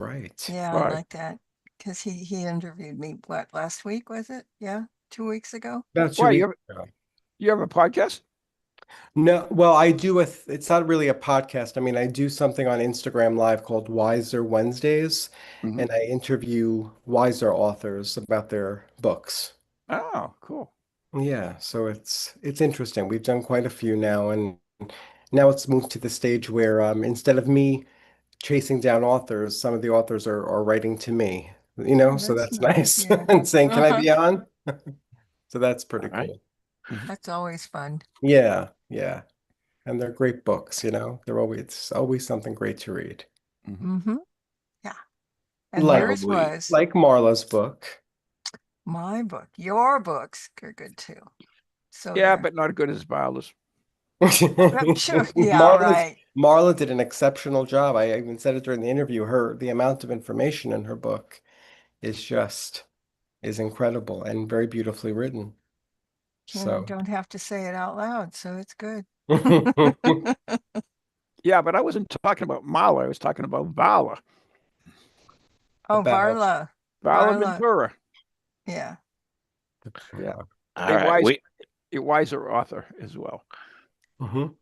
right. Yeah, I Why? like that because he interviewed me, what, last week was it? Yeah, 2 weeks ago. About two Why weeks ago. you have a podcast? No, well, I do it's not really a podcast. I mean, I do something on Instagram Live called Wiser Wednesdays, Hmm. and I interview wiser authors about their books. Oh, cool. Yeah, so it's interesting. We've done quite a few now, and now it's moved to the stage where instead of me chasing down authors, some of the authors are writing to me, Oh, so that's that's nice. nice. Yeah. And saying, "Can I Uh-huh. be on?" So that's All pretty right. cool. Mhm. That's always fun. Yeah, yeah. And they're great books, They're always something great to read. Mhm. Mm-hmm. Yeah. And Like yours Probably. was like Marla's book. my book. Your books are good too. So Yeah, there. but not as good as Bowler's. Sure. Yeah, Marla's right. Marla did an exceptional job. I even said it during the interview. The amount of information in her book is just is incredible and very beautifully written. And I So don't have to say it out loud, so it's good. Yeah, but I wasn't talking about Mahler. I was talking about Vala. Oh, about Varla. Vala Varla. Ventura. Yeah. Yeah. All A right, wise, a wiser author as well. Mhm.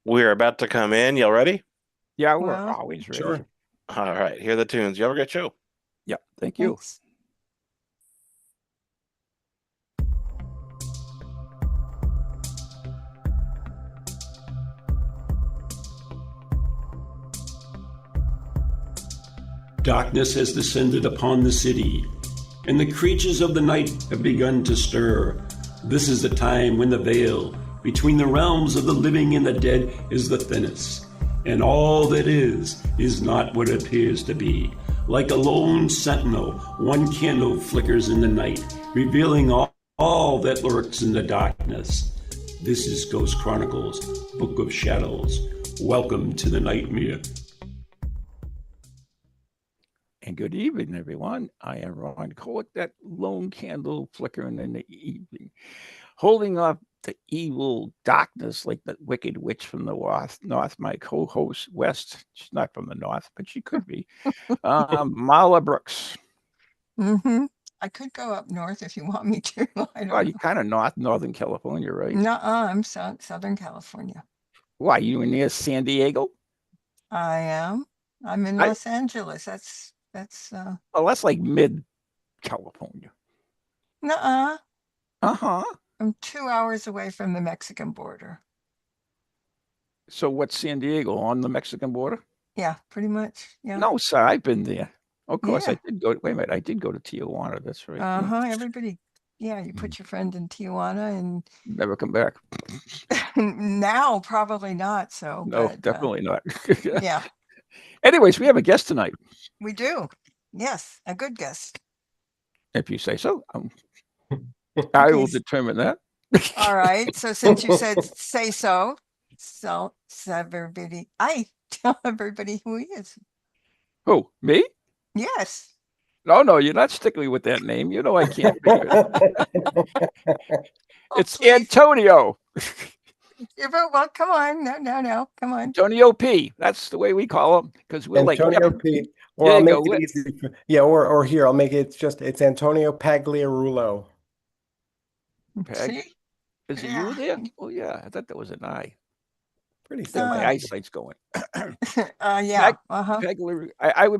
we're about to come in. Y'all ready? Yeah, we're Well, always ready. Sure. All right, here are the tunes. You have a great show. Yep. Thank you. thanks. Darkness has descended upon the city, and the creatures of the night have begun to stir. This is the time when the veil between the realms of the living and the dead is the thinnest, and all that is not what it appears to be. Like a lone sentinel, one candle flickers in the night, revealing all that lurks in the darkness. This is Ghost Chronicles, Book of Shadows. Welcome to the nightmare. And good evening, everyone. I am Ron Kolick, that lone candle flickering in the evening, holding up the evil darkness like the wicked witch from the north. My co-host West, she's not from the north, but she could be. Marla Brooks. Mm-hmm. I could go up north if you want me to. I Well, don't you're know. kind of Northern California, right? Nuh-uh, I'm Southern California. Why, you near San Diego? I am. I'm in I, Los Angeles. That's well, that's like mid California. nuh-uh. Uh-huh. I'm 2 hours away from the Mexican border. So what's San Diego, on the Mexican border? Yeah, pretty much. Yeah. No, sir, I've been there. Of course, I Yeah. did go. Wait a minute, I did go to Tijuana. That's right. Yeah. Uh-huh. Everybody. Yeah, you put your friend in Tijuana and Never come back. now probably not so, No, but definitely not. yeah, Anyways, we have a guest tonight, we do. Yes, a good guest. if you say so. I will Okay. determine that. All right. So since you said say so, everybody, I tell everybody who he is. Who, me? Yes. No, you're not sticking with that name. You know I can't figure it. Oh, It's please. Antonio. Well, come on. No. Come on. Antonio P. That's the way we call him because we're like, Antonio yep, P. Or there I'll you make go. it easy. Yeah, or here, I'll make it's Antonio Pagliarulo. Peg. See? Is it Yeah. you there? Oh, yeah. I thought that was an I. Pretty Yeah, my simple. eyesight's going. Yeah. Uh-huh.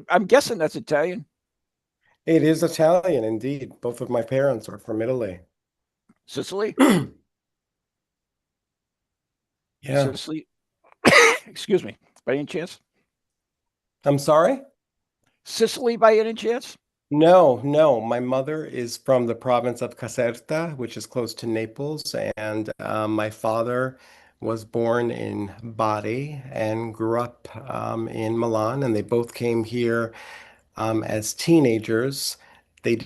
I'm guessing that's Italian. It is Italian indeed. Both of my parents are from Italy. Sicily? Yeah. Sicily? Excuse me. By any chance? I'm sorry? Sicily by any chance? No. My mother is from the province of Caserta, which is close to Naples, and my father was born in Bari and grew up in Milan, and they both came here as teenagers. They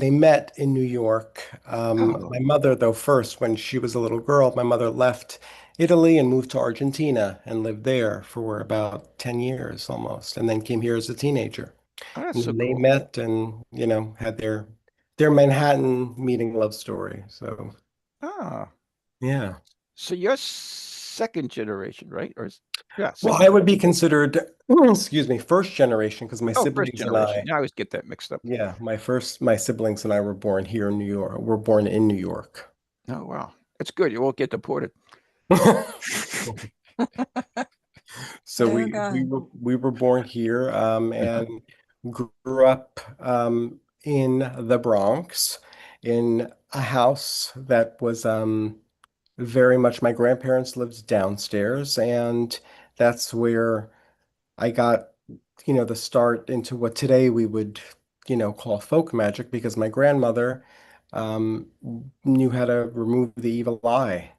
met in New York. Oh, My mother, though, first, when she was a little girl, my mother left Italy and moved to Argentina and lived there for about 10 years almost, and then came here as a teenager. that's And so then they cool. met and, had their Manhattan meeting love story. So, Ah, yeah. so you're second generation, right? Yeah, Well, second. I would be considered, excuse me, first generation because my Oh, first siblings and generation. I, Yeah, I always get that mixed up. yeah, my siblings and I were born here in New York. We're born in New York. Oh, wow. That's good. You won't get deported. So Oh, we God. we were born here and grew up in the Bronx in a house that was very much my grandparents lived downstairs, and that's where I got, the start into what today we would, call folk magic because my grandmother um, knew how to remove the evil eye,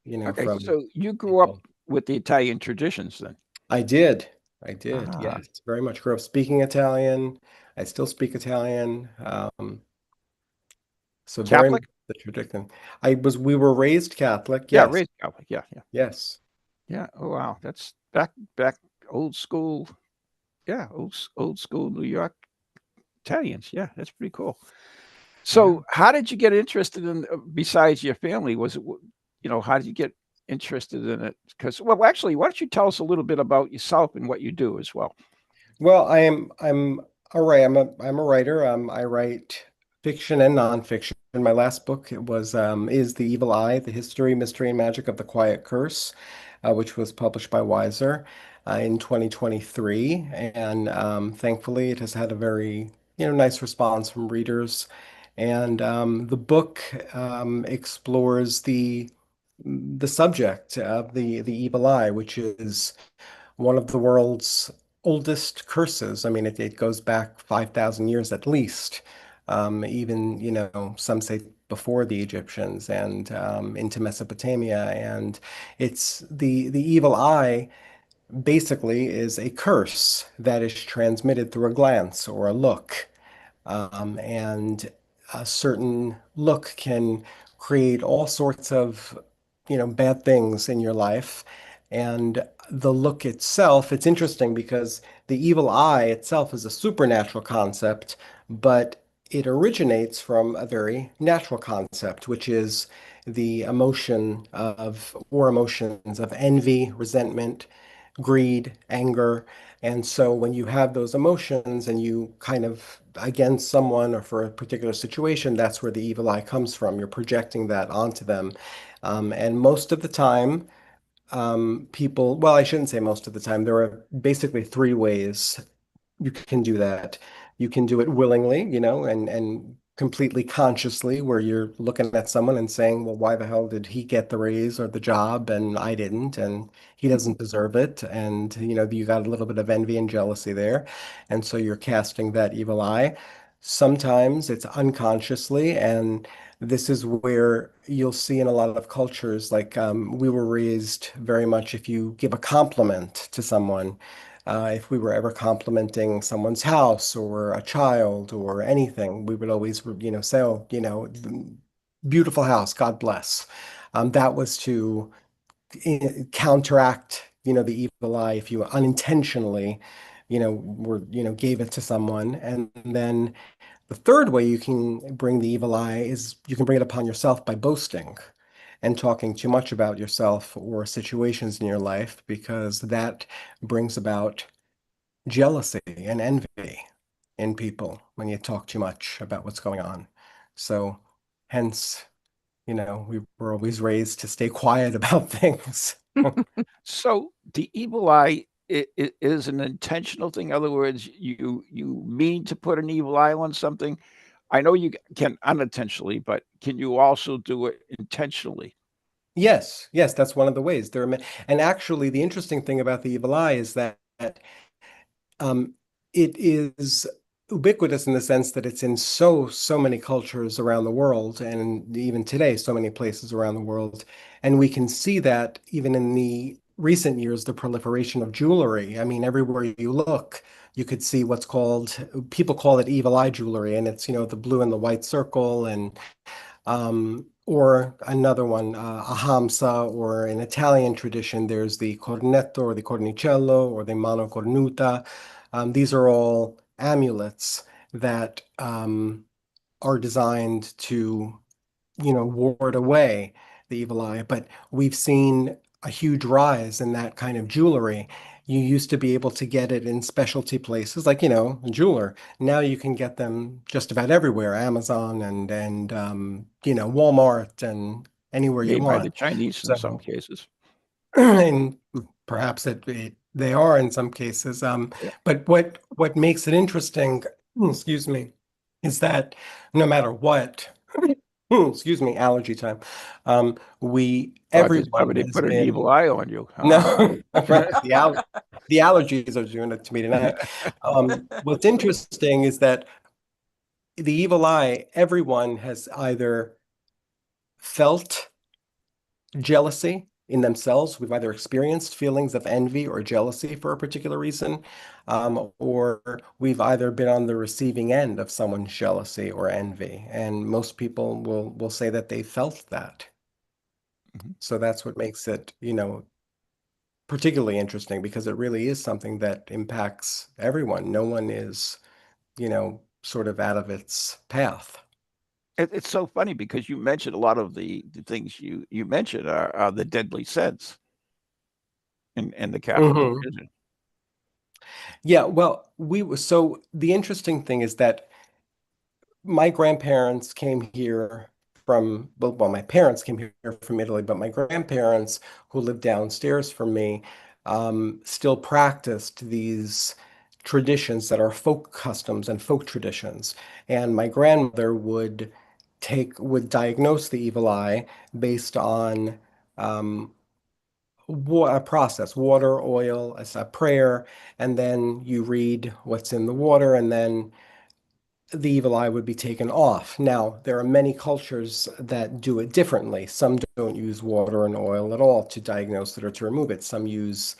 Okay, from so you grew up people. with the Italian traditions then. I did. I did. Ah, Yes, very much grew up speaking Italian. I still speak Italian. So very much Catholic? the tradition. We were raised Catholic. Yeah, Yes. raised Catholic. Yeah, yeah. Yes. Yeah. Oh, wow. That's back old school. Yeah, old school New York Italians. Yeah, that's pretty cool. Yeah. So, how did you get interested in besides your family? Was it how did you get interested in it? Because well, actually, why don't you tell us a little bit about yourself and what you do as well? Well, I'm all right. I'm a writer. I write fiction and nonfiction. My last book was is The Evil Eye: The History, Mystery, and Magic of the Quiet Curse, which was published by Weiser in 2023, and thankfully it has had a very nice response from readers. And the book explores the subject of the evil eye, which is one of the world's oldest curses. I mean, it goes back 5,000 years at least. Even, some say before the Egyptians and into Mesopotamia. And it's the evil eye basically is a curse that is transmitted through a glance or a look. And a certain look can create all sorts of, bad things in your life. And the look itself, it's interesting because the evil eye itself is a supernatural concept, but it originates from a very natural concept, which is the emotions of envy, resentment, greed, anger. And so when you have those emotions and you kind of against someone or for a particular situation, that's where the evil eye comes from. You're projecting that onto them. And most of the time, people, well, I shouldn't say most of the time, there are basically three ways you can do that. You can do it willingly, and completely consciously, where you're looking at someone and saying, well, why the hell did he get the raise or the job and I didn't, and he doesn't deserve it. And, you got a little bit of envy and jealousy there. And so you're casting that evil eye. Sometimes it's unconsciously, and this is where you'll see in a lot of cultures, like we were raised very much if you give a compliment to someone, if we were ever complimenting someone's house or a child or anything, we would always, say, oh, beautiful house, God bless. That was to counteract, the evil eye if you unintentionally, gave it to someone. And then the third way you can bring the evil eye is you can bring it upon yourself by boasting and talking too much about yourself or situations in your life, because that brings about jealousy and envy in people when you talk too much about what's going on. So hence, we were always raised to stay quiet about things. So the evil eye is an intentional thing. In other words, you mean to put an evil eye on something. I know you can unintentionally, but can you also do it intentionally? Yes, yes, that's one of the ways. And actually, the interesting thing about the evil eye is that um, it is ubiquitous in the sense that it's in so many cultures around the world, and even today, so many places around the world. And we can see that even in the recent years, the proliferation of jewelry. I mean, everywhere you look, you could see what's called, people call it evil eye jewelry, and it's, the blue and the white circle, and or another one, a hamsa, or in Italian tradition, there's the cornetto or the cornicello or the mano cornuta. These are all amulets that are designed to, ward away the evil eye, but we've seen a huge rise in that kind of jewelry. You used to be able to get it in specialty places like, a jeweler. Now you can get them just about everywhere, Amazon and Walmart and anywhere you Made by the want. Chinese in some So, cases. and perhaps they are in some cases. Yeah. But what makes it interesting, excuse me, is that no matter what, excuse me, allergy time, Thought that's why everyone they has put an evil been. eye on you. No, right. The allergies are doing it to me tonight. What's interesting is that the evil eye, everyone has either felt jealousy in themselves. We've either experienced feelings of envy or jealousy for a particular reason, or we've either been on the receiving end of someone's jealousy or envy. And most people will say that they felt that. Mhm. So that's what makes it, particularly interesting because it really is something that impacts everyone. No one is, sort of out of its path. It's so funny because you mentioned a lot of the things you mentioned are the deadly sins in the Catholic Hmm. religion. Yeah, well, so the interesting thing is that my grandparents came here well, my parents came here from Italy, but my grandparents, who lived downstairs from me, still practiced these traditions that are folk customs and folk traditions. And my grandmother would diagnose the evil eye based on um, a process, water, oil, as a prayer, and then you read what's in the water, and then the evil eye would be taken off. Now, there are many cultures that do it differently. Some don't use water and oil at all to diagnose it or to remove it. Some use,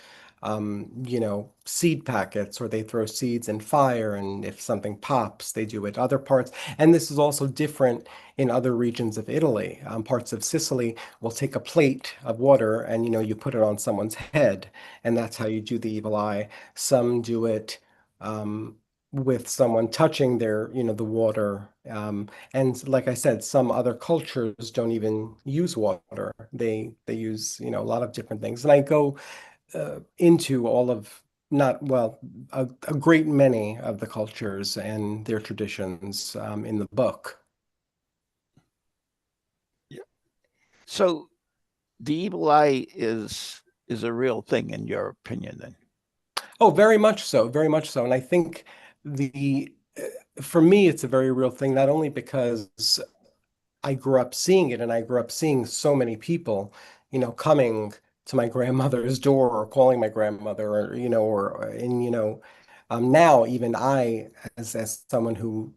seed packets, or they throw seeds in fire, and if something pops, they do it other parts. And this is also different in other regions of Italy. Parts of Sicily will take a plate of water and, you put it on someone's head, and that's how you do the evil eye. Some do it. Um, with someone touching the water. And like I said, some other cultures don't even use water. They use, a lot of different things. And I go into all of not well a great many of the cultures and their traditions in the book. Yeah. So the evil eye is a real thing in your opinion, then? Oh, very much so, very much so. And I think the for me, it's a very real thing, not only because I grew up seeing it, and I grew up seeing so many people, coming to my grandmother's door or calling my grandmother, or now even I, as someone who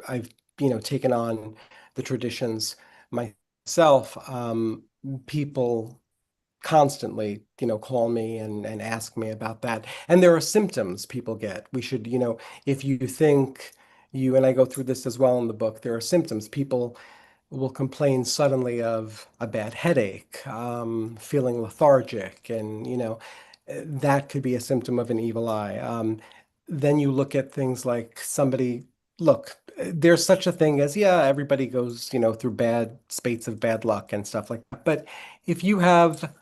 I've taken on the traditions myself, people constantly, call me and ask me about that. And there are symptoms people get. We should, if you think and I go through this as well in the book, there are symptoms. People will complain suddenly of a bad headache, feeling lethargic, and that could be a symptom of an evil eye. Then you look at things like look, there's such a thing as, yeah, everybody goes, through bad spates of bad luck and stuff like that. But if you have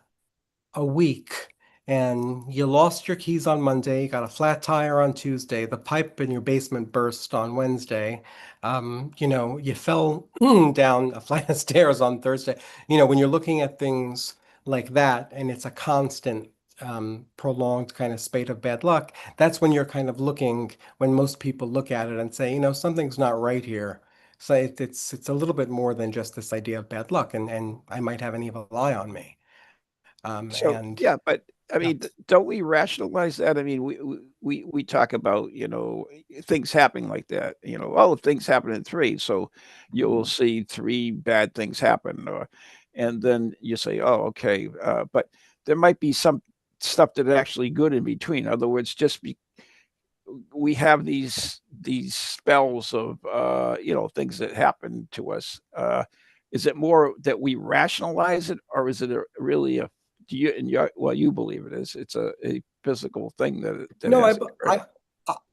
a week and you lost your keys on Monday, you got a flat tire on Tuesday, the pipe in your basement burst on Wednesday, you fell down a flight of stairs on Thursday. When you're looking at things like that and it's a constant, prolonged kind of spate of bad luck, that's when you're kind of looking, when most people look at it and say, something's not right here. So it's a little bit more than just this idea of bad luck, and I might have an evil eye on me. So And yeah, but I yeah. mean, don't we rationalize that? I mean, we talk about things happening like that. Oh, things happen in three, so you'll see three bad things happen, and then you say, oh, okay, but there might be some stuff that are actually good in between. In other words, we have these spells of things that happen to us. Is it more that we rationalize it, or is it really a do you and your well you believe it is it's a physical thing that No, has occurred?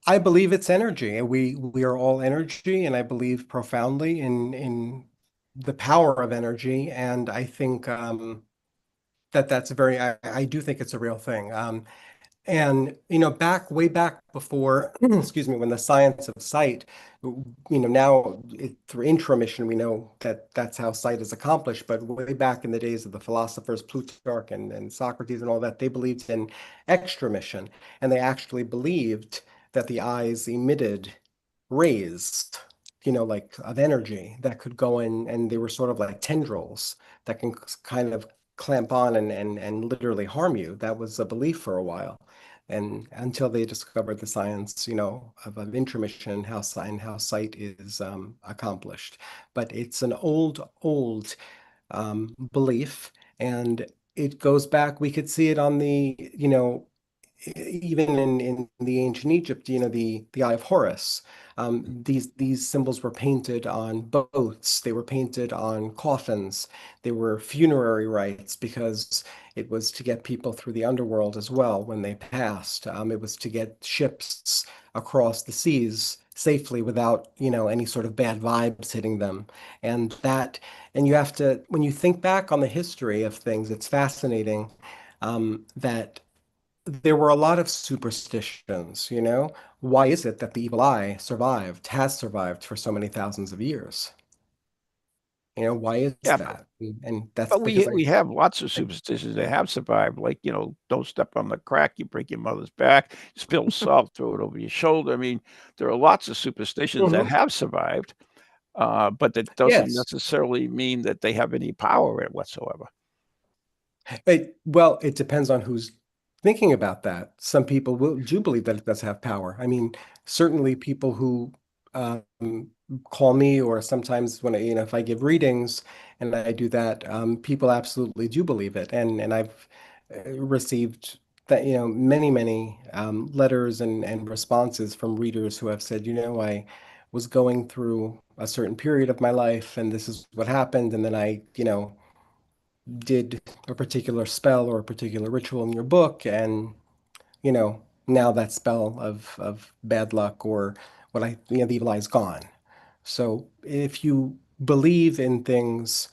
I believe it's energy. We are all energy, and I believe profoundly in the power of energy, and I think that's a very I do think it's a real thing. And way back before, excuse me, when the science of sight, now through intromission, we know that that's how sight is accomplished. But way back in the days of the philosophers Plutarch and Socrates and all that, they believed in extramission, and they actually believed that the eyes emitted rays, like of energy that could go in, and they were sort of like tendrils that can kind of clamp on and literally harm you. That was a belief for a while. And until they discovered the science, of intromission and how sight is accomplished. But it's an old belief, and it goes back. We could see it on even in the ancient Egypt, the Eye of Horus. These symbols were painted on boats. They were painted on coffins. They were funerary rites because it was to get people through the underworld as well when they passed. It was to get ships across the seas safely without, any sort of bad vibes hitting them. And you have to, when you think back on the history of things, it's fascinating that there were a lot of superstitions. Why is it that the evil eye has survived for so many thousands of years? Why is Yeah, that? And that's but we because we have lots of superstitions that have survived, like don't step on the crack, you break your mother's back, spill salt, throw it over your shoulder. I mean, there are lots of superstitions that Mhm. have survived, but that doesn't Yes. necessarily mean that they have any power whatsoever. Well, it depends on who's thinking about that. Some people do believe that it does have power. I mean, certainly people who um, call me, or sometimes when if I give readings and I do that, people absolutely do believe it. And I've received that, many letters and responses from readers who have said, I was going through a certain period of my life, and this is what happened, and then I, did a particular spell or a particular ritual in your book, and now that spell of bad luck, or the evil eye is gone. So if you believe in things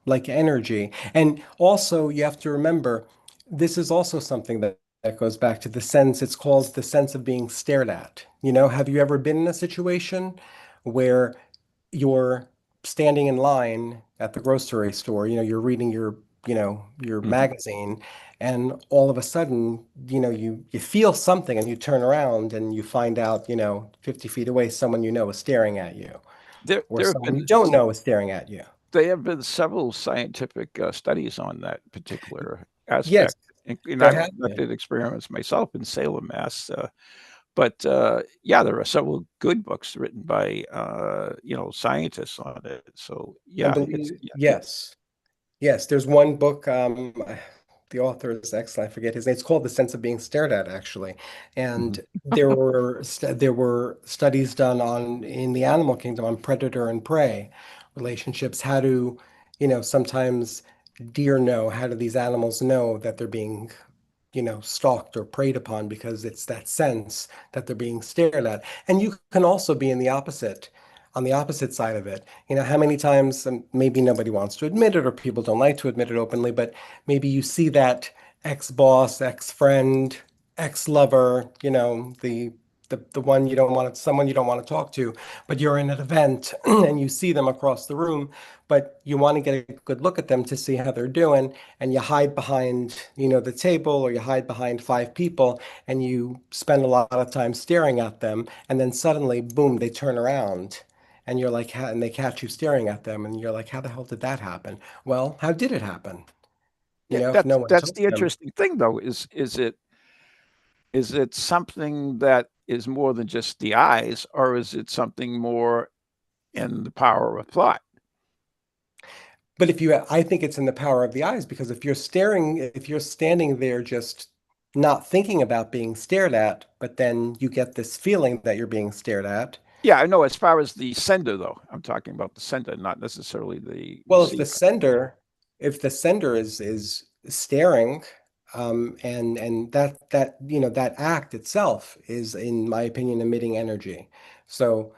like energy, and also you have to remember, this is also something that goes back to the sense. It's called the sense of being stared at. Have you ever been in a situation where you're standing in line at the grocery store, you're reading your Mhm. magazine, and all of a sudden, you feel something, and you turn around and you find out, 50 feet away, someone is staring at you, or There have someone you been don't know is staring at you. there have been several scientific studies on that particular Yes, aspect, and there I've have been. conducted experiments myself in Salem, Mass. But yeah, there are several good books written by scientists on it. So And yeah, it's believe, yeah. yes. Yes, there's one book, the author is excellent. I forget his name. It's called The Sense of Being Stared At, actually. Mhm. And there were studies done in the animal kingdom on predator and prey relationships. How do, sometimes deer know, how do these animals know that they're being stalked or preyed upon, because it's that sense that they're being stared at. And you can also be on the opposite side of it. How many times, maybe nobody wants to admit it, or people don't like to admit it openly, but maybe you see that ex-boss, ex-friend, ex-lover, the one you don't want to, someone you don't want to talk to, but you're in an event and you see them across the room, but you want to get a good look at them to see how they're doing, and you hide behind, the table, or you hide behind five people, and you spend a lot of time staring at them, and then suddenly, boom, they turn around. And you're like, and they catch you staring at them, and you're like, how the hell did that happen? Well, how did it happen? Yeah, If no one that's told the them. interesting thing, though. Is it something that is more than just the eyes, or is it something more in the power of thought? But I think it's in the power of the eyes, because if you're standing there just not thinking about being stared at, but then you get this feeling that you're being stared at. Yeah, I know. As far as the sender, though, I'm talking about the sender, not necessarily the Well, receiver. if the sender is staring, and that act itself is, in my opinion, emitting energy. So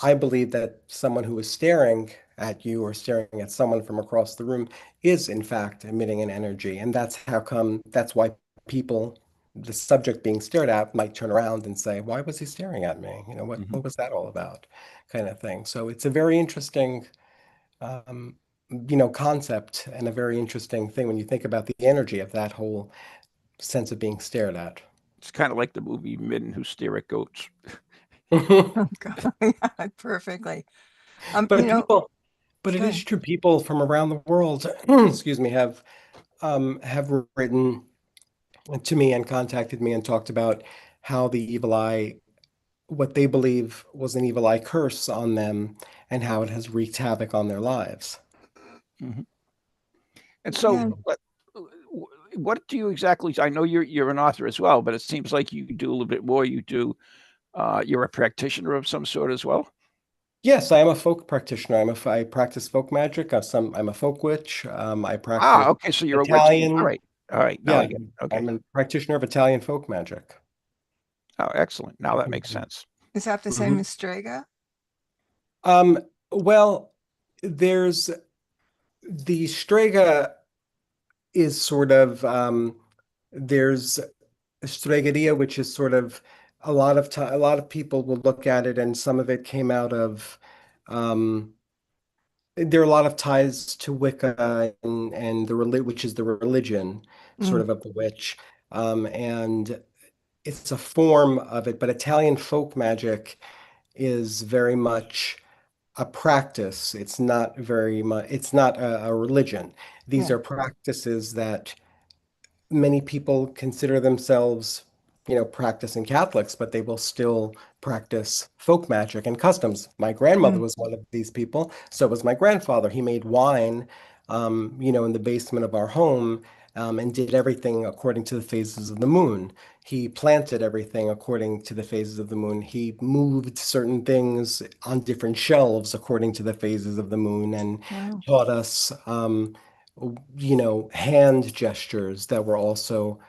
I believe that someone who is staring at you or staring at someone from across the room is in fact emitting an energy. And that's why people, the subject being stared at, might turn around and say, why was he staring at me? Mhm. What was that all about? Kind of thing. So it's a very interesting um, concept and a very interesting thing when you think about the energy of that whole sense of being stared at. It's kind of like the movie Men Who Stare at Goats. Oh, God. Yeah, perfectly. But but it Go is ahead. true. People from around the world, excuse me, have written to me and contacted me and talked about how the evil eye, what they believe was an evil eye curse on them, and how it has wreaked havoc on their lives. Mhm. And Yeah. so, what do you exactly? I know you're an author as well, but it seems like you do a little bit more. You're a practitioner of some sort as well. Yes, I am a folk practitioner. I practice folk magic. I'm a folk witch. I practice Okay, so you're a witch. Italian. All right. Now I Yeah, get it. Okay. I'm a practitioner of Italian folk magic. Oh, excellent. Now that makes Mhm. sense. Is that the same Mhm. as Strega? Well, there's the Strega is sort of there's Stregoria, which is sort of a lot of people will look at it, and some of it came out of um, there are a lot of ties to Wicca and which is the religion sort Mm, of the witch, and it's a form of it. But Italian folk magic is very much a practice. It's not very much. It's not a religion. These yeah. are practices that many people consider themselves, practicing Catholics, but they will still practice folk magic and customs. My grandmother Mm, was one of these people. So was my grandfather. He made wine, in the basement of our home, and did everything according to the phases of the moon. He planted everything according to the phases of the moon. He moved certain things on different shelves according to the phases of the moon and wow. taught us, hand gestures that were also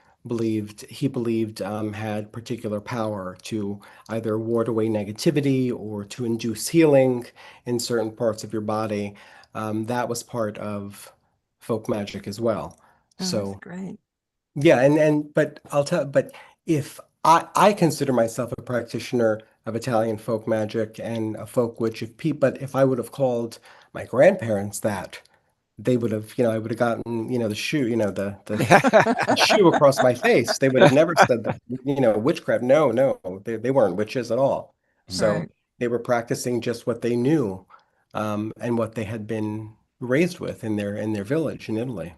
he believed had particular power to either ward away negativity or to induce healing in certain parts of your body. That was part of folk magic as well. Oh, that's So great. yeah, but but if I consider myself a practitioner of Italian folk magic and a folk witch, but if I would have called my grandparents that, they would have, I would have gotten, the shoe, the shoe across my face. They would have never said that, witchcraft. No, no, they weren't witches at all. So Right. they were practicing just what they knew, and what they had been raised with in their village in Italy.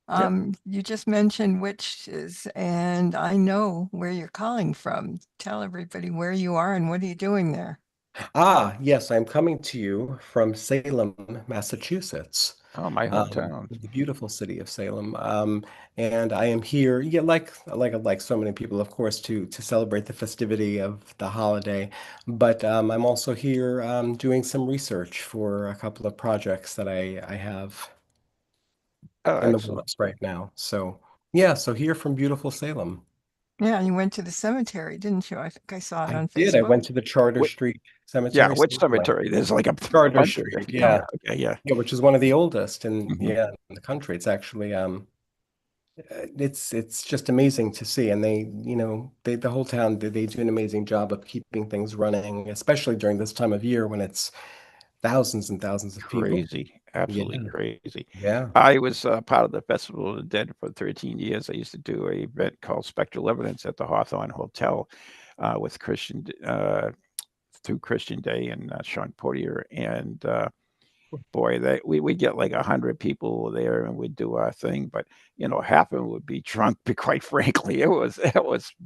Yep. You just mentioned witches, and I know where you're calling from. Tell everybody where you are and what are you doing there? Ah, yes, I'm coming to you from Salem, Massachusetts. Oh, my hometown. The beautiful city of Salem. And I am here, yeah, like so many people, of course, to celebrate the festivity of the holiday. But I'm also here doing some research for a couple of projects that I have Oh, in the excellent. works right now. So yeah, so here from beautiful Salem. Yeah, you went to the cemetery, didn't you? I think I saw it I on did. I Facebook. went to the Charter Wh- Street yeah, Cemetery, which certainly. cemetery? There's like a Charter bunch of Street, yeah. yeah. Okay, yeah. Yeah, which is one of the oldest in Mhm. yeah in the country. It's actually it's just amazing to see, and the whole town they do an amazing job of keeping things running, especially during this time of year when it's thousands and thousands of people. Crazy, Yeah, absolutely crazy. yeah. I was part of the Festival of the Dead for 13 years. I used to do a event called Spectral Evidence at the Hawthorne Hotel with through Christian Day and Sean Portier. And boy, we get like 100 people there and we'd do our thing. But, half of them would be drunk, but quite frankly, it was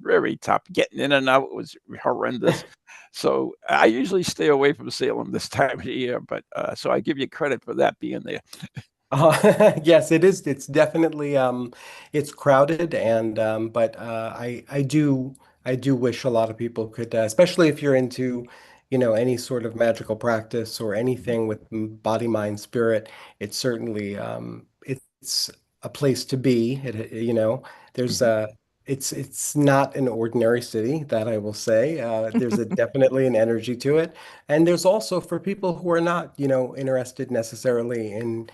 very tough. Getting in and out was horrendous. So I usually stay away from Salem this time of the year. But so I give you credit for that being there. Yes, it is. It's definitely it's crowded and but I do wish a lot of people could, especially if you're into, any sort of magical practice or anything with body, mind, spirit. It's certainly it's a place to be. There's Mhm. It's not an ordinary city, that I will say. There's definitely an energy to it, and there's also for people who are not, interested necessarily in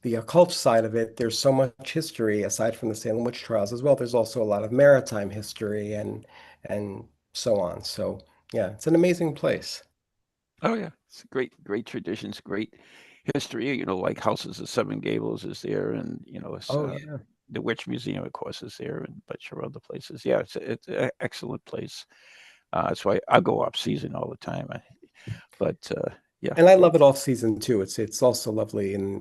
the occult side of it. There's so much history aside from the Salem witch trials as well. There's also a lot of maritime history and so on. So yeah, it's an amazing place. Oh yeah, it's great traditions, great history. Like Houses of Seven Gables is there, and it's Oh yeah. the Witch Museum, of course, is there, and a bunch of other places. Yeah, it's an excellent place. That's why I go off season all the time. But yeah, And I love it off season too. It's also lovely, and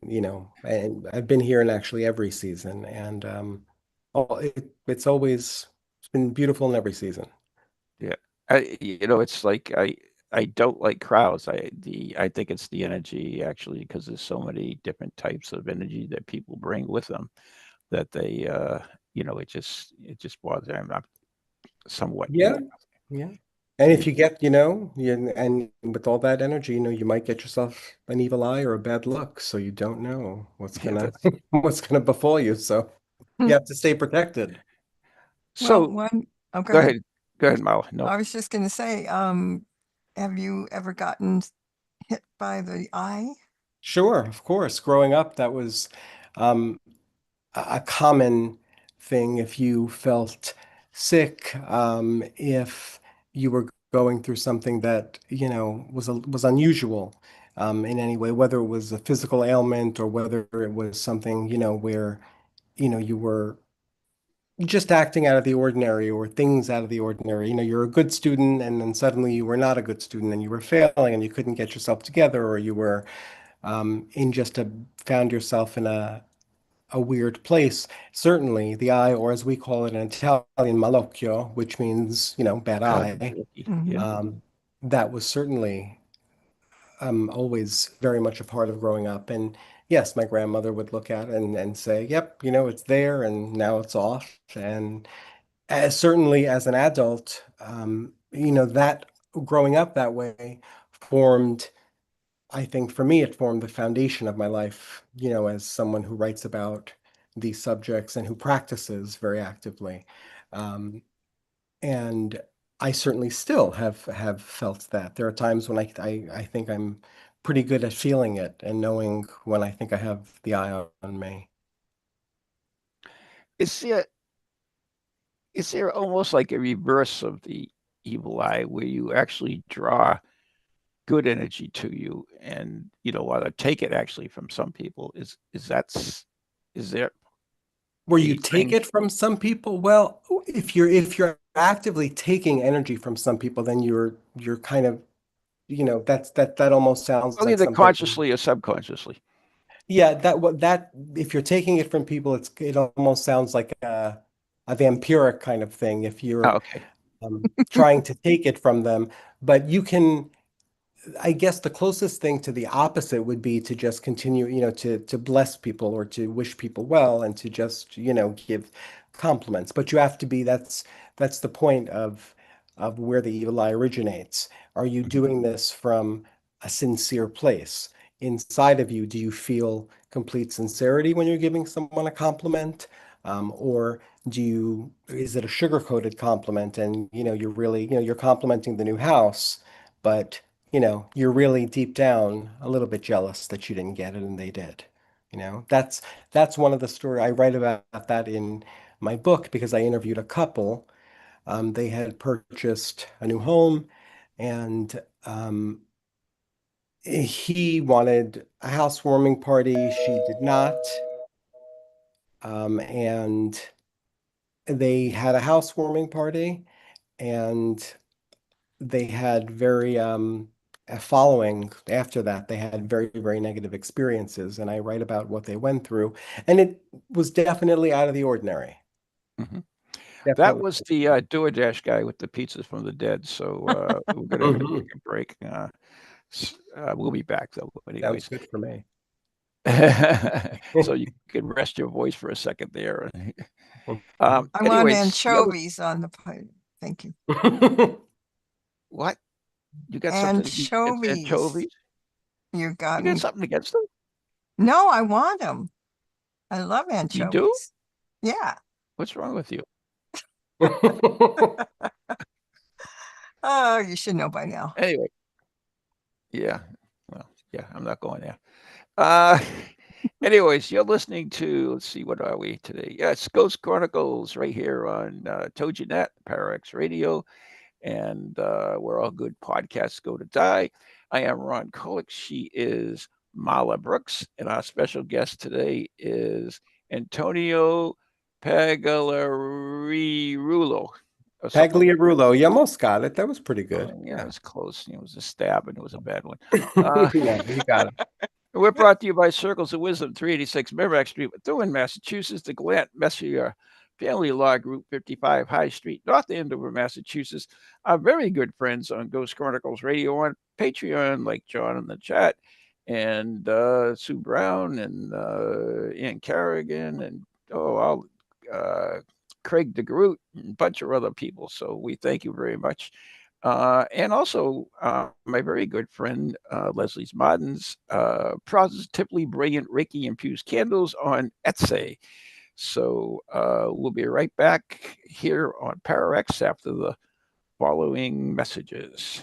I've been here in actually every season, and it's been beautiful in every season. yeah. It's like I don't like crowds. I think it's the energy actually, because there's so many different types of energy that people bring with them that they it just bothers me. I'm somewhat Yeah, yeah. And if you, you get, and with all that energy, you might get yourself an evil eye or a bad luck, so you don't know what's yeah, gonna that's what's gonna befall you. So you have to stay protected. Well, so oh, go go ahead. ahead. Go ahead, Mal. No. I was just going to say, have you ever gotten hit by the eye? Sure, of course. Growing up, that was um, a common thing if you felt sick, if you were going through something that, was unusual in any way, whether it was a physical ailment or whether it was something, where, you were just acting out of the ordinary or things out of the ordinary. You're a good student and then suddenly you were not a good student and you were failing and you couldn't get yourself together, or you were in just a found yourself in a weird place. Certainly, the eye, or as we call it in Italian, malocchio, which means, bad Oh, eye, yeah. Hmm. that was certainly always very much a part of growing up. And yes, my grandmother would look at it and say, yep, it's there and now it's off. And certainly as an adult, that growing up that way formed, I think for me, it formed the foundation of my life, as someone who writes about these subjects and who practices very actively. Um, and I certainly still have felt that. There are times when I think I'm pretty good at feeling it and knowing when I think I have the eye on me. Is there is there almost like a reverse of the evil eye where you actually draw good energy to you, and want to take it actually from some people? Is there Where you a take thing? it from some people, well, if you're actively taking energy from some people, then you're kind of, that almost sounds Well, like either something. consciously or subconsciously. Yeah, that if you're taking it from people, it almost sounds like a vampiric kind of thing if Oh, you're okay. trying to take it from them. But you can, I guess the closest thing to the opposite would be to just continue, to bless people or to wish people well and to just, give compliments. But you have to be, that's the point of where the evil eye originates. Are you Mhm. doing this from a sincere place? Inside of you, do you feel complete sincerity when you're giving someone a compliment? Or is it a sugar-coated compliment and you're really, you're complimenting the new house, but you're really deep down a little bit jealous that you didn't get it and they did. That's one of the story I write about that in my book because I interviewed a couple. They had purchased a new home and he wanted a housewarming party. She did not. And they had a housewarming party and they had very a following after that. They had very, very negative experiences, and I write about what they went through, and it was definitely out of the ordinary. Mhm. That Definitely. was the DoorDash guy with the pizzas from the dead. So we're gonna have to Hmm. take a break. We'll be back though, Sounds anyways. good for me. So you can rest your voice for a second there. I want Anyways, the other anchovies on the plate. Thank you. what? You got something against Anchovies. anchovies? You got You got me. something against them? No, I want them. I love You do? anchovies. Yeah. What's wrong with you? Oh, you should know by now. Anyway, yeah. Well, yeah, I'm not going there. Uh, anyways, you're listening to, let's see, what are we today? Yeah, it's Ghost Chronicles right here on TogiNet, Parax Radio, and where all good podcasts go to die. I am Ron Kolick. She is Mala Brooks, and our special guest today is Antonio Pagliarulo. Pagliarulo. You almost got it. That was pretty good. Yeah, it was close. It was a stab, and it was a bad one. Yeah, you got it. We're brought to you by Circles of Wisdom, 386 Merrimack Street, Methuen, Massachusetts, the Glant Messier Family Law Group, 55 High Street, North Andover, Massachusetts. Our very good friends on Ghost Chronicles Radio on Patreon, like John in the chat, and Sue Brown, and Ian Carrigan, and Craig DeGroot, and a bunch of other people. So we thank you very much. And also, my very good friend, Leslie's Martins, positively brilliant Reiki infused candles on Etsy. So we'll be right back here on Pararex after the following messages.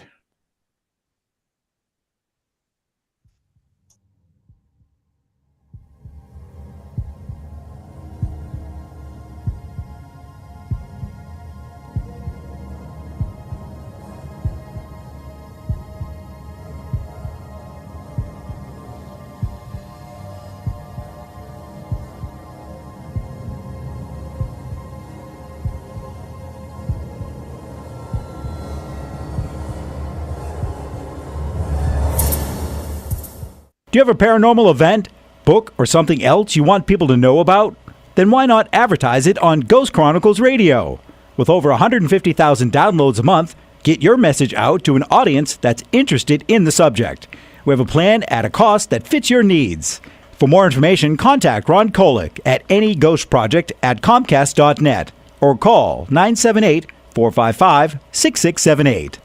Do you have a paranormal event, book, or something else you want people to know about? Then why not advertise it on Ghost Chronicles Radio? With over 150,000 downloads a month, get your message out to an audience that's interested in the subject. We have a plan at a cost that fits your needs. For more information, contact Ron Kolick at anyghostproject@comcast.net or call 978-455-6678.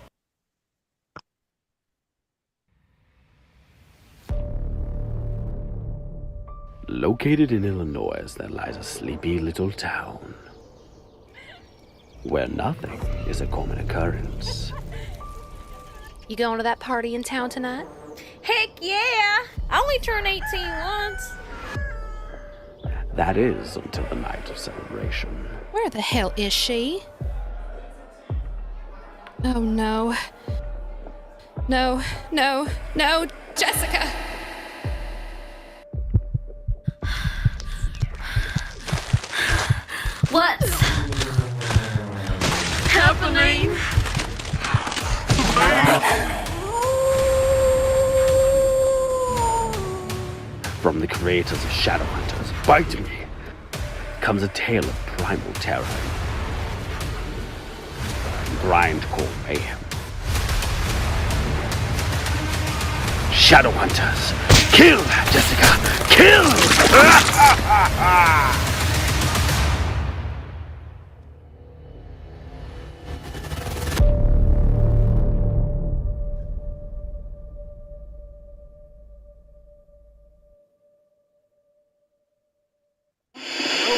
Located in Illinois, there lies a sleepy little town where nothing is a common occurrence. You going to that party in town tonight? Heck yeah! I only turned 18 once. That is until the night of celebration. Where the hell is she? Oh no. No, no, no, Jessica! What's happening? From the creators of Shadowhunters, Bite Me, comes a tale of primal terror and grindcore mayhem. Shadowhunters, kill, Jessica, kill!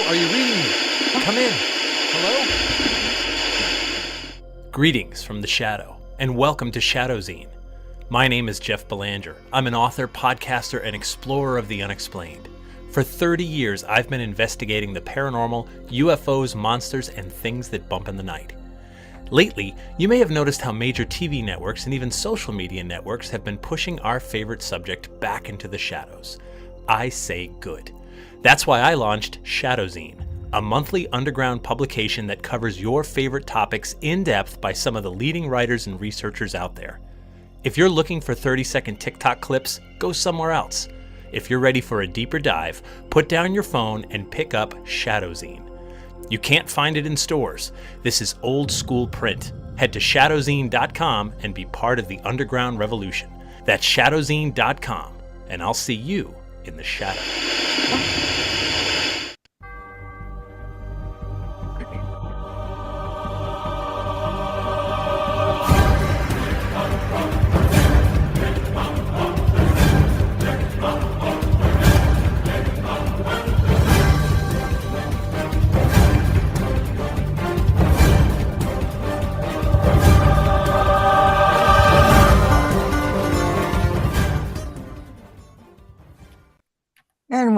Are you reading me? Come in. Hello? Greetings from the Shadow, and welcome to Shadowzine. My name is Jeff Belanger. I'm an author, podcaster, and explorer of the unexplained. For 30 years, I've been investigating the paranormal, UFOs, monsters, and things that bump in the night. Lately, you may have noticed how major TV networks and even social media networks have been pushing our favorite subject back into the shadows. I say good. That's why I launched Shadowzine, a monthly underground publication that covers your favorite topics in depth by some of the leading writers and researchers out there. If you're looking for 30-second TikTok clips, go somewhere else. If you're ready for a deeper dive, put down your phone and pick up Shadowzine. You can't find it in stores. This is old school print. Head to shadowzine.com and be part of the underground revolution. That's shadowzine.com, and I'll see you in the shadow.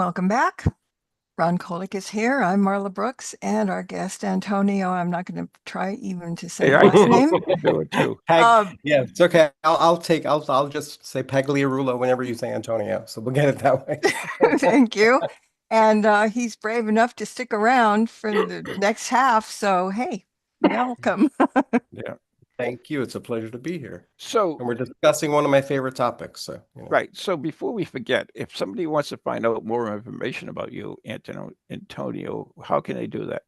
welcome back. Ron Kolick is here. I'm Marla Brooks, and our guest Antonio. I'm not going to try even to say Hey, the I last name. do it too. Yeah, it's okay. I'll just say Pagliarulo whenever you say Antonio. So we'll get it that way. Thank you. And he's brave enough to stick around for the next half. So, hey, welcome. Yeah. Thank you. It's a pleasure to be here. So, And we're discussing one of my favorite topics. So, right. So before we forget, if somebody wants to find out more information about you, Antonio, how can they do that?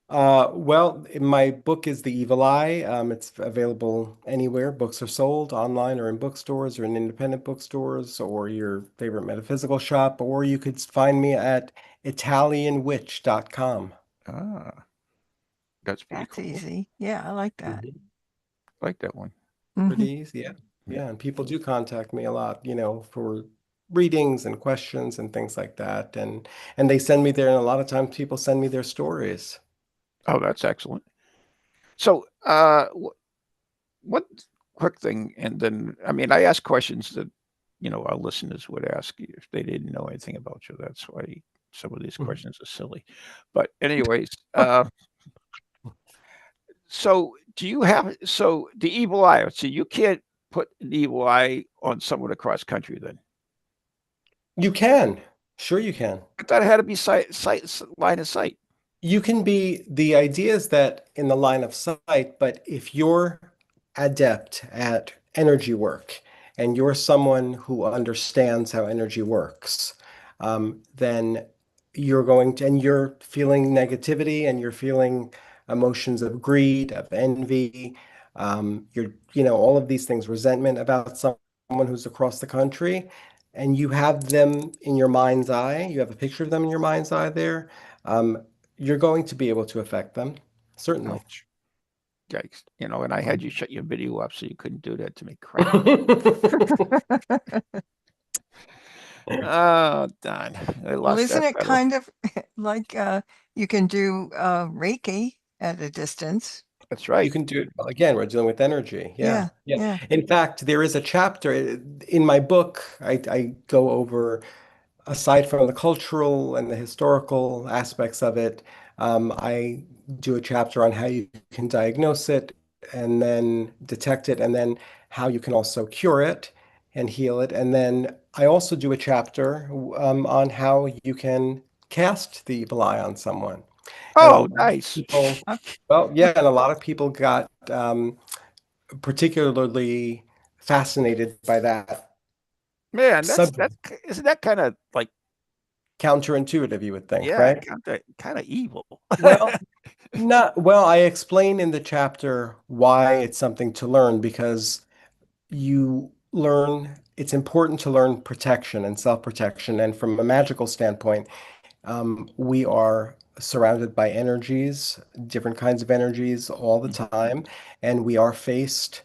Well, my book is The Evil Eye. It's available anywhere books are sold, online or in bookstores or in independent bookstores or your favorite metaphysical shop, or you could find me at ItalianWitch.com. Ah, that's pretty That's cool. easy. Yeah, I like that. I like that one. Pretty easy, yeah. Yeah, and people do contact me a lot, for readings and questions and things like that. And they send me there, and a lot of times people send me their stories. Oh, that's excellent. So, what quick thing, and then I mean, I ask questions that our listeners would ask you if they didn't know anything about you. That's why some of these questions are silly. But anyways, so the evil eye? So you can't put an evil eye on someone across country then? You can. Sure you can. I thought it had to be line of sight. You can be, the idea is that in the line of sight, but if you're adept at energy work and you're someone who understands how energy works, then you're going to, and you're feeling negativity and you're feeling emotions of greed, of envy, all of these things, resentment about someone who's across the country, and you have them in your mind's eye, you have a picture of them in your mind's eye there. You're going to be able to affect them, certainly. Ouch. Yikes. And I had you shut your video up so you couldn't do that to me. Crap. Oh, darn. I Well, lost isn't that it battle. kind of like you can do Reiki at a distance? That's You right. can do it. Again, we're dealing with energy. Yeah, Yeah. yeah. In fact, there is a chapter in my book. I go over, aside from the cultural and the historical aspects of it, I do a chapter on how you can diagnose it and then detect it, and then how you can also cure it and heal it. And then I also do a chapter on how you can cast the evil eye on someone. And a Oh, lot of nice. people, well, yeah, and a lot of people got particularly fascinated by that Man, subject. isn't that kind of like, Counterintuitive, you would think, yeah, right? kind of evil. Well, I explain in the chapter why it's something to learn, because it's important to learn protection and self-protection. And from a magical standpoint, we are surrounded by energies, different kinds of energies all the time, and we are faced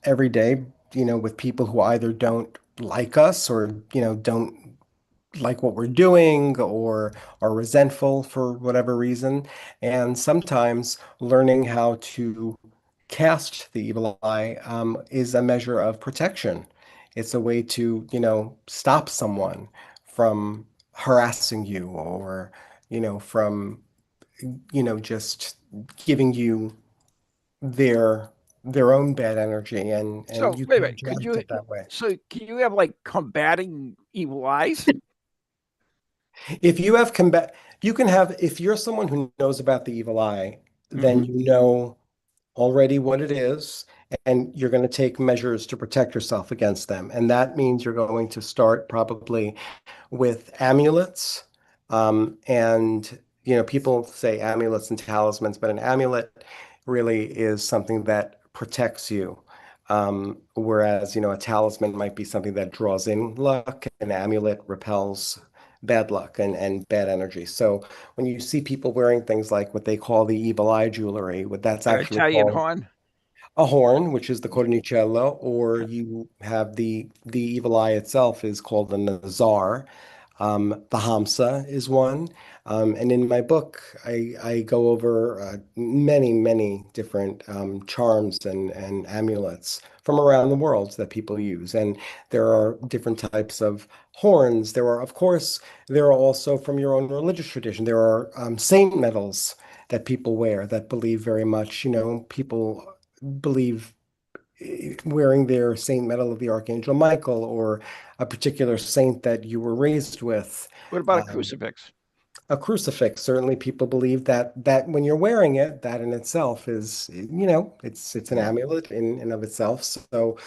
every day, with people who either don't like us or, don't like what we're doing or are resentful for whatever reason. And sometimes learning how to cast the evil eye is a measure of protection. It's a way to, stop someone from harassing you or, from, just giving you their own bad energy, and So you wait a can minute, direct it that way. can you have like combating evil eyes? If you have combat, you can have, if you're someone who knows about the evil eye, then you know already what it is, and you're going to take measures to protect yourself against them. And that means you're going to start probably with amulets. And, people say amulets and talismans, but an amulet really is something that protects you. Whereas, a talisman might be something that draws in luck, an amulet repels bad luck and bad energy. So when you see people wearing things like what they call the evil eye jewelry, what that's An actually Italian called horn? a horn, which is the cornicello, or you have the evil eye itself is called the nazar. The Hamsa is one. And in my book, I go over many different charms and amulets from around the world that people use. And there are different types of horns. There are, of course, there are also from your own religious tradition, there are saint medals that people wear that believe very much, people believe wearing their saint medal of the Archangel Michael or a particular saint that you were raised with. What about a Um, crucifix? a crucifix, certainly people believe that when you're wearing it, that in itself is, it's an Yeah. amulet in and of itself. So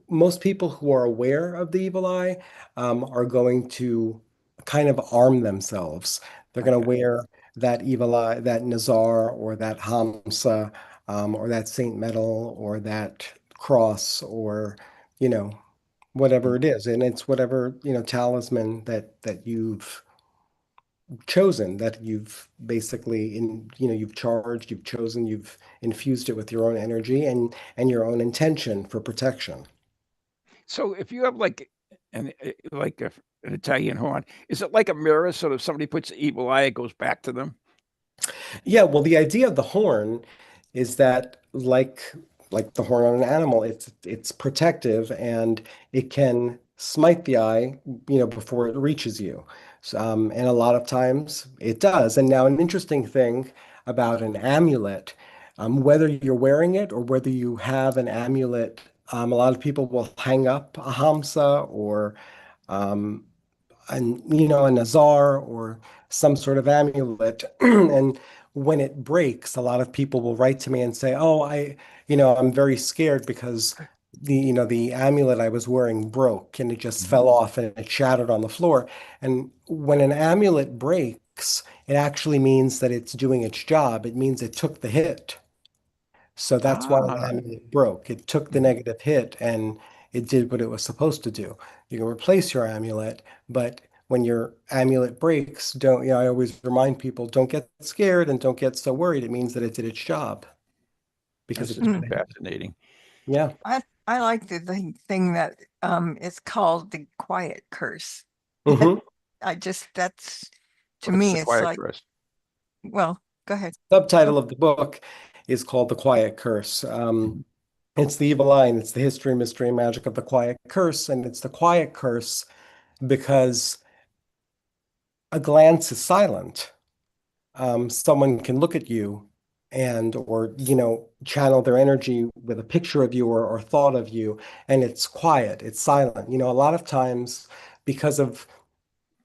most people who are aware of the evil eye are going to kind of arm themselves. They're going to Okay. wear that evil eye, that Nazar or that Hamsa, or that Saint Medal or that cross or, you know, whatever it is. And it's whatever, talisman that you've chosen, that you've basically you've charged, you've chosen, you've infused it with your own energy and your own intention for protection. So if you have an Italian horn, is it like a mirror? So if somebody puts the evil eye, it goes back to them? Yeah, well, the idea of the horn is that like the horn on an animal, it's protective and it can smite the eye, before it reaches you. And a lot of times it does. And now an interesting thing about an amulet, whether you're wearing it or whether you have an amulet, a lot of people will hang up a hamsa or um, a nazar or some sort of amulet. And when it breaks, a lot of people will write to me and say, "Oh, I'm very scared because the amulet I was wearing broke and it just Mhm. fell off and it shattered on the floor." And when an amulet breaks, it actually means that it's doing its job. It means it took the hit. So that's why an Ah, amulet broke. It took the mhm. negative hit and it did what it was supposed to do. You can replace your amulet, but when your amulet breaks, don't, I always remind people, don't get scared and don't get so worried. It means that it did its job because This it is took the hit. fascinating. Yeah. I like the thing that is called the quiet curse. Hmm. That's to What's me, the it's quiet like, rest? well, go ahead. Subtitle of the book is called The Quiet Curse. Mhm. It's the evil eye and it's the history, mystery, and magic of the quiet curse. And it's the quiet curse because a glance is silent. Someone can look at you and or channel their energy with a picture of you or thought of you, and it's quiet, it's silent. A lot of times because of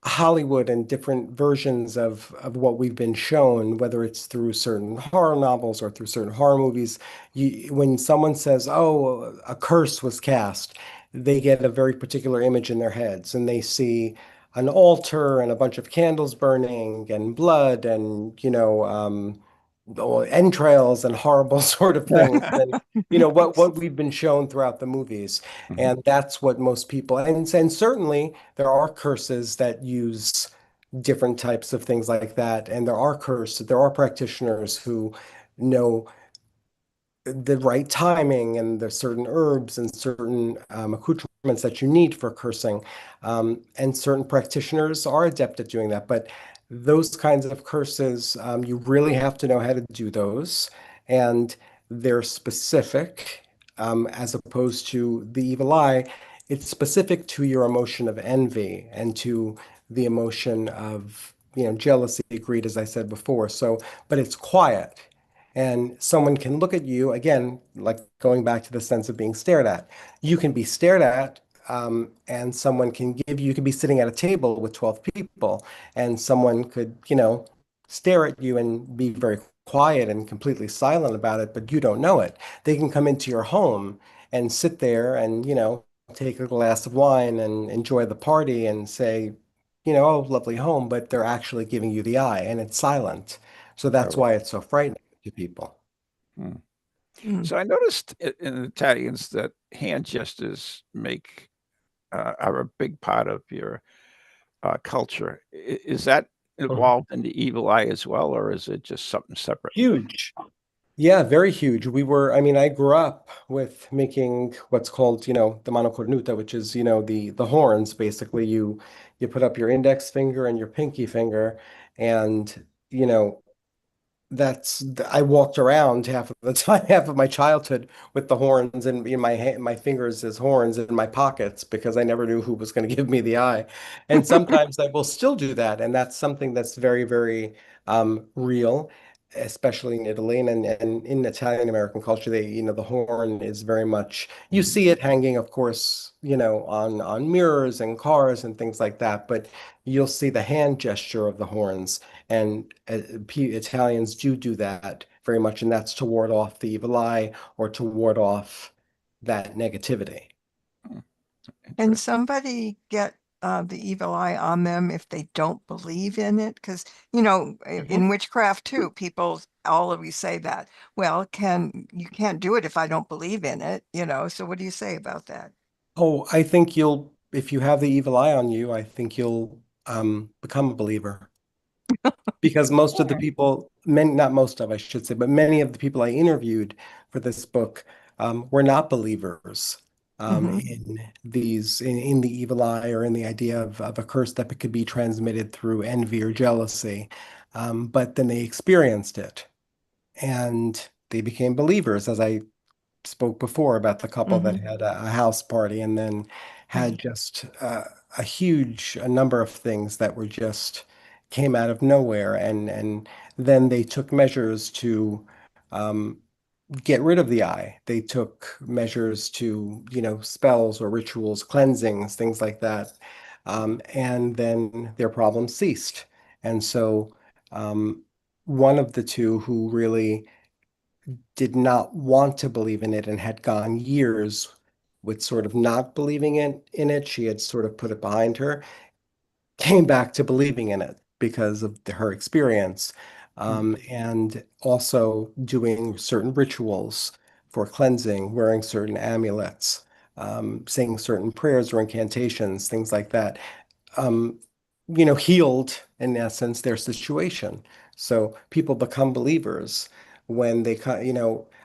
Hollywood and different versions of what we've been shown, whether it's through certain horror novels or through certain horror movies, when someone says, "Oh, a curse was cast," they get a very particular image in their heads, and they see an altar and a bunch of candles burning and blood and entrails and horrible sort of things, and what we've been shown throughout the movies. Mhm. And that's what most people, and certainly there are curses that use different types of things like that. And there are practitioners who know the right timing and there's certain herbs and certain accoutrements that you need for cursing. And certain practitioners are adept at doing that. But those kinds of curses, you really have to know how to do those. And they're specific, as opposed to the evil eye. It's specific to your emotion of envy and to the emotion of, jealousy, greed, as I said before. So, but it's quiet. And someone can look at you, again, like going back to the sense of being stared at. You can be stared at, and someone can you could be sitting at a table with 12 people, and someone could, stare at you and be very quiet and completely silent about it, but you don't know it. They can come into your home and sit there and, take a glass of wine and enjoy the party and say, "Oh, lovely home," but they're actually giving you the eye and it's silent. So that's Oh, why it's so frightening to people. hmm. Mm. So I noticed in Italians that hand gestures are a big part of your culture. Is that Mhm. involved in the evil eye as well, or is it just something separate? Huge. Yeah, very huge. I mean, I grew up with making what's called, the mano cornuta, which is, the horns. Basically, you put up your index finger and your pinky finger, and you know, I walked around half of the time, half of my childhood with the horns in my hand, my fingers as horns in my pockets because I never knew who was going to give me the eye. And sometimes I will still do that, and that's something that's very, very real, especially in Italy and in Italian American culture. The horn is very much you Mhm. see it hanging, of course, on mirrors and cars and things like that, but you'll see the hand gesture of the horns. And Italians do that very much, and that's to ward off the evil eye or to ward off that negativity. Hmm, Can interesting. somebody get the evil eye on them if they don't believe in it? Because, in witchcraft too, people always say that. Well, you can't do it if I don't believe in it. So what do you say about that? Oh, I think if you have the evil eye on you, I think you'll become a believer. Because most of the people, many, not most of, I should say, but many of the people I interviewed for this book were not believers Hmm. in the evil eye or in the idea of a curse that could be transmitted through envy or jealousy. But then they experienced it and they became believers, as I spoke before about the couple that Hmm. had a house party and then had Right. just a number of things that were just came out of nowhere, and then they took measures to um, get rid of the eye. They took measures to, spells or rituals, cleansings, things like that. And then their problems ceased. And so one of the two who really did not want to believe in it and had gone years with sort of not believing in it. She had sort of put it behind her, came back to believing in it because of her experience, and also doing certain rituals for cleansing, wearing certain amulets, saying certain prayers or incantations, things like that, um, healed in essence their situation. So people become believers when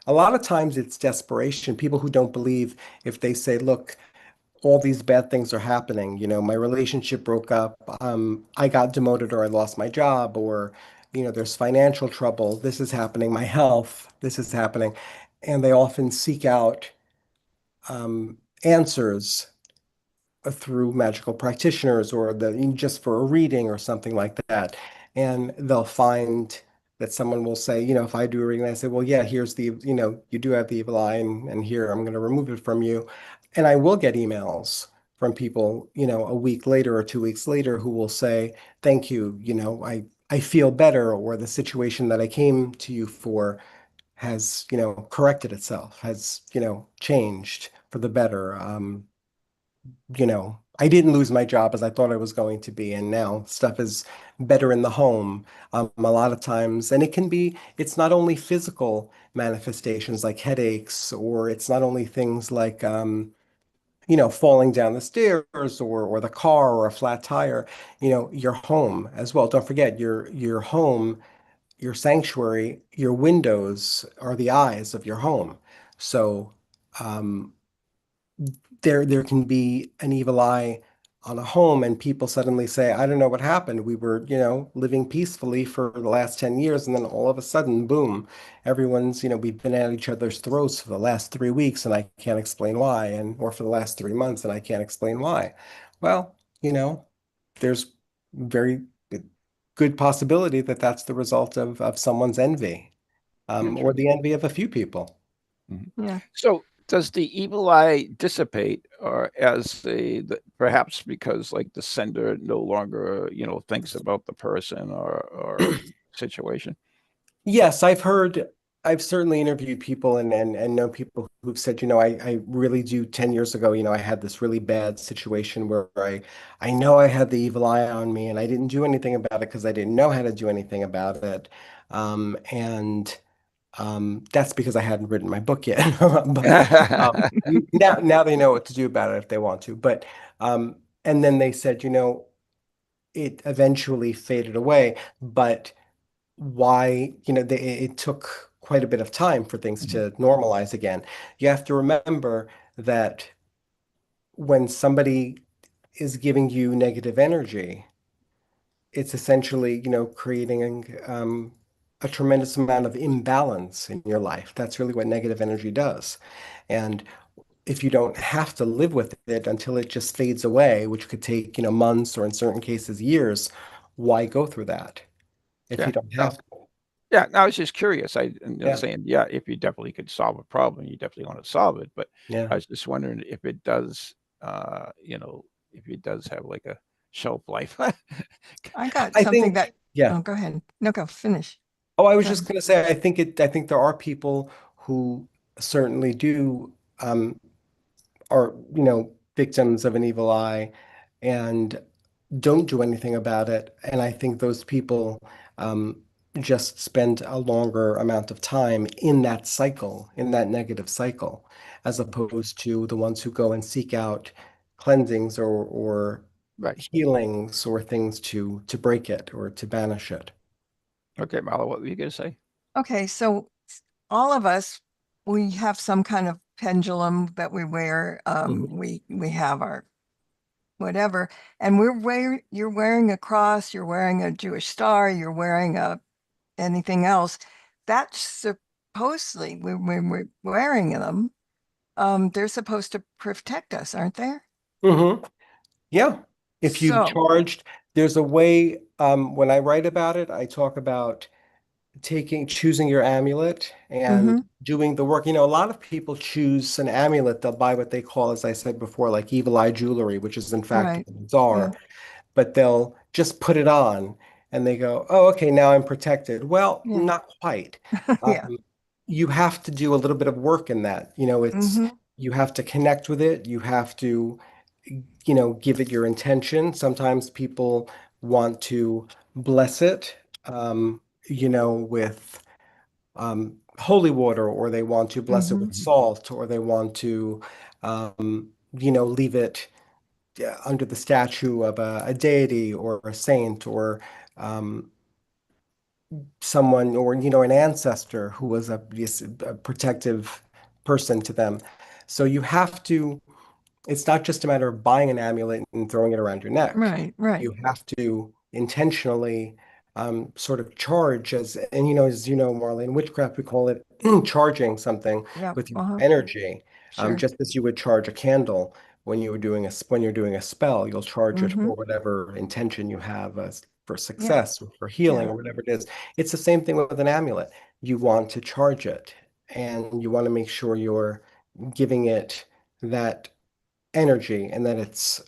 a lot of times it's desperation. People who don't believe, if they say, look, all these bad things are happening, my relationship broke up, I got demoted or I lost my job, or, there's financial trouble, this is happening, my health, this is happening. And they often seek out answers through magical practitioners or just for a reading or something like that. And they'll find that someone will say, if I do a reading, I say, well, yeah, here's you do have the evil eye, and here, I'm going to remove it from you. And I will get emails from people, a week later or 2 weeks later who will say, thank you, I feel better, or the situation that I came to you for has, corrected itself, has, changed for the better. I didn't lose my job as I thought I was going to be, and now stuff is better in the home. A lot of times, and it's not only physical manifestations like headaches, or it's not only things like, falling down the stairs or the car or a flat tire, your home as well. Don't forget your home, your sanctuary, your windows are the eyes of your home. So, um, there can be an evil eye on a home and people suddenly say, I don't know what happened. We were, living peacefully for the last 10 years, and then all of a sudden, boom, we've been at each other's throats for the last 3 weeks and I can't explain why, or for the last 3 months and I can't explain why. Well, there's very good possibility that that's the result of someone's envy, or the Interesting. envy of a few people. Mhm. Yeah. So does the evil eye dissipate, or perhaps because like the sender no longer, thinks about the person or situation? Yes, I've certainly interviewed people and know people who've said, I really do 10 years ago, I had this really bad situation where I know I had the evil eye on me and I didn't do anything about it because I didn't know how to do anything about it. And that's because I hadn't written my book yet. But now they know what to do about it if they want to. But and then they said, it eventually faded away, but why, it took quite a bit of time for things to normalize again. You have to remember that when somebody is giving you negative energy, it's essentially, creating a tremendous amount of imbalance in your life. That's really what negative energy does. And if you don't have to live with it until it just fades away, which could take, months or in certain cases years, why go through that if Yeah. you don't No. have to? Yeah. No, I was just curious. I'm not Yeah. saying, yeah, if you definitely could solve a problem, you definitely want to solve it. But Yeah. I was just wondering if it does, if it does have like a shelf life. I got I something think, that, yeah. oh, go ahead. No, go finish. Oh, I was Go just ahead. going to say, I think there are people who certainly do, are, victims of an evil eye and don't do anything about it. And I think those people um, just spend a longer amount of time in that cycle, in that negative cycle, as opposed to the ones who go and seek out cleansings or Right. healings or things to break it or to banish it. Okay, Marla, what were you going to say? Okay, so all of us, we have some kind of pendulum that we wear. We have our whatever, and you're wearing a cross, you're wearing a Jewish star, you're wearing a anything else. That's supposedly when we're wearing them, they're supposed to protect us, aren't they? Yeah. If you've So, charged, there's a way, when I write about it, I talk about choosing your amulet and mm-hmm, doing the work. A lot of people choose an amulet. They'll buy what they call, as I said before, like evil eye jewelry, which is in fact right, yeah, bizarre, but they'll just put it on and they go, oh, okay, now I'm protected. Well, yeah, not quite. yeah, Um, you have to do a little bit of work in that. mm-hmm, You have to connect with it. You have to, give it your intention. Sometimes people want to bless it, with holy water, or they want to bless it mm-hmm, with salt, or they want to, leave it under the statue of a deity or a saint or um, someone, or, an ancestor who was a protective person to them. So you have to, it's not just a matter of buying an amulet and throwing it around your neck. right, right, You have to intentionally sort of charge and as you know, Marlene, witchcraft, we call it charging something yeah, with your uh-huh, energy. sure, Just as you would charge a candle when you're doing a spell, you'll charge it mm-hmm, for whatever intention you have for yeah, success or for healing yeah, or whatever it is. It's the same thing with an amulet. You want to charge it and you want to make sure you're giving it that energy and that it's,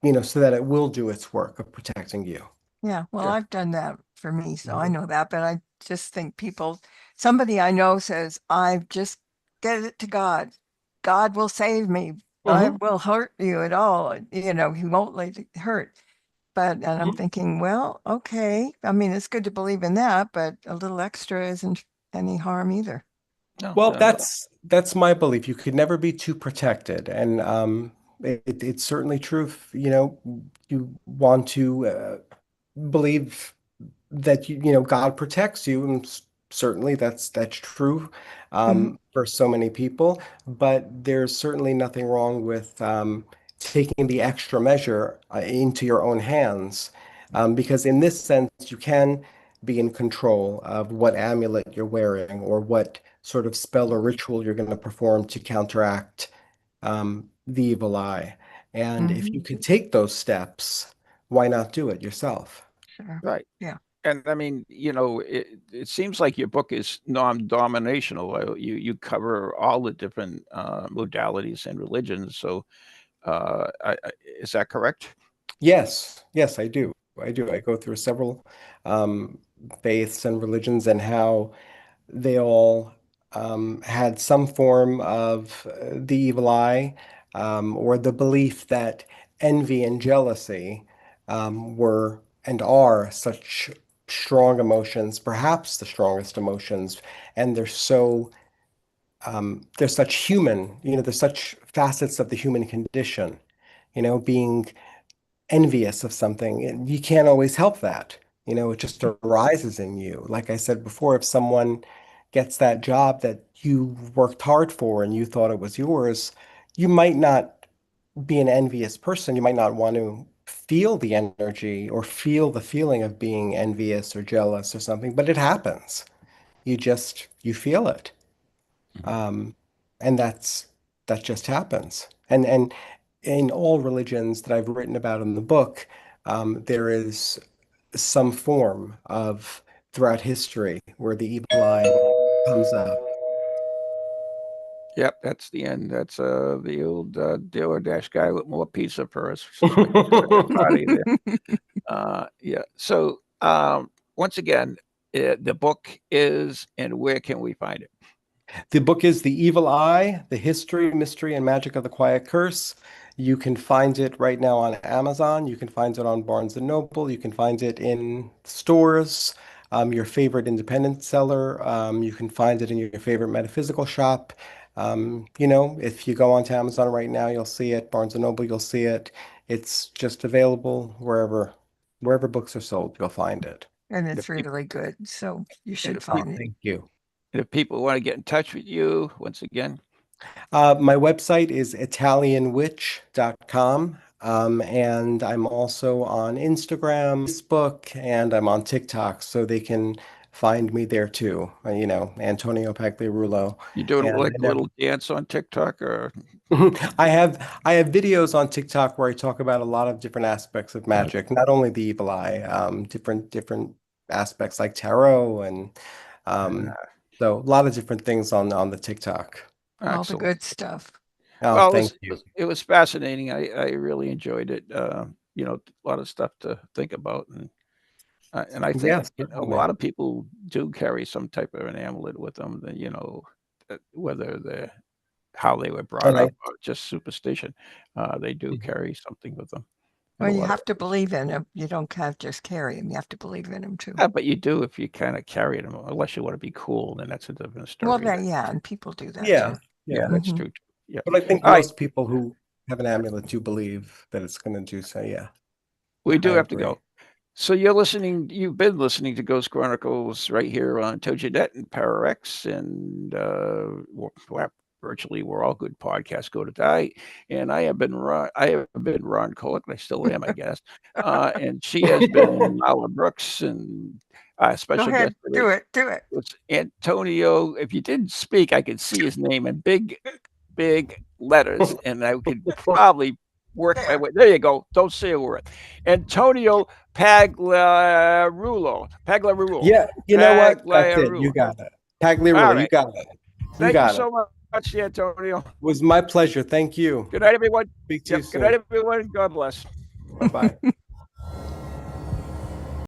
so that it will do its work of protecting you. yeah. Well, Sure. I've done that for me, so I Mhm. know that, but I just think somebody I know says, I just get it to God. God will save me. I Mhm. will hurt you at all. He won't let it hurt. And I'm Mhm. thinking, well, okay. I mean, it's good to believe in that, but a little extra isn't any harm either. No, Well, no. that's my belief. You could never be too protected, and it's certainly true. You want to believe that God protects you, and certainly that's true Mhm. for so many people. But there's certainly nothing wrong with taking the extra measure into your own hands, because in this sense you can be in control of what amulet you're wearing or what sort of spell or ritual you're going to perform to counteract the evil eye. And if you Mhm. can take those steps, why not do it yourself? Sure. Right. Yeah. And I mean, it seems like your book is non-dominational. You cover all the different modalities and religions. So, is that correct? Yes, yes, I do. I do. I go through several um, faiths and religions and how they all had some form of the evil eye, or the belief that envy and jealousy were and are such strong emotions, perhaps the strongest emotions, and they're such human, they're such facets of the human condition, being envious of something. And you can't always help that. It just arises in you. Like I said before, if someone, gets that job that you worked hard for and you thought it was yours, you might not be an envious person. You might not want to feel the energy or feel the feeling of being envious or jealous or something, but it happens. You feel it. Um, and that just happens. And in all religions that I've written about in the book, there is some form of throughout history where the evil eye comes up. Yep, that's the end. That's the old dealer dash guy with more pizza for us. So we can set the party there. Yeah. So once again, the book is, and where can we find it? The book is The Evil Eye, The History, Mystery, and Magic of the Quiet Curse. You can find it right now on Amazon. You can find it on Barnes and Noble. You can find it in stores, your favorite independent seller. You can find it in your favorite metaphysical shop. If you go onto Amazon right now, you'll see it. Barnes and Noble, you'll see it. It's just available wherever books are sold, you'll find it. And it's really good. So you should find it. Thank you. If people want to get in touch with you, once again, my website is italianwitch.com. And I'm also on Instagram, Facebook, and I'm on TikTok, so they can find me there too. Antonio Pagliarulo. you doing And like a little dance on TikTok, or I have videos on TikTok where I talk about a lot of different aspects of magic, not only the evil eye, different aspects like tarot and so a lot of different things on the TikTok. All the good stuff. Oh, well, thank you. It was fascinating. I really enjoyed it. A lot of stuff to think about, and I think Yes, a lot of people do carry some type of an amulet with them. That whether they're how they were brought up or just superstition, they do carry something with them. Well, you have to believe in them. You can't just carry them. You have to believe in them too. Yeah, but you do if you kind of carry them, unless you want to be cool, then that's a different story. Well, and people do that Yeah, too. Yeah, that's true. Too. Yeah, but I think most people who have an amulet do believe that it's going to do so. Yeah, we do have to go. So you've been listening to Ghost Chronicles right here on TogiNet and PowerX, and virtually where all good podcasts go to die. And I have been Ron Kolick, and I still am, I guess. And she has been Nala Brooks, and special Go ahead, guest. Do it. It's Antonio. If you didn't speak, I could see his name in big letters, and I could probably work my way. There you go. Don't say a word. Antonio Pagliarulo. Yeah, you know what? That's it. You got it. Pagliarulo, you got it. Thank you so much, Antonio. It was my pleasure. Thank you. Good night, everyone. Speak to you soon. Good night, everyone. God bless. Bye-bye.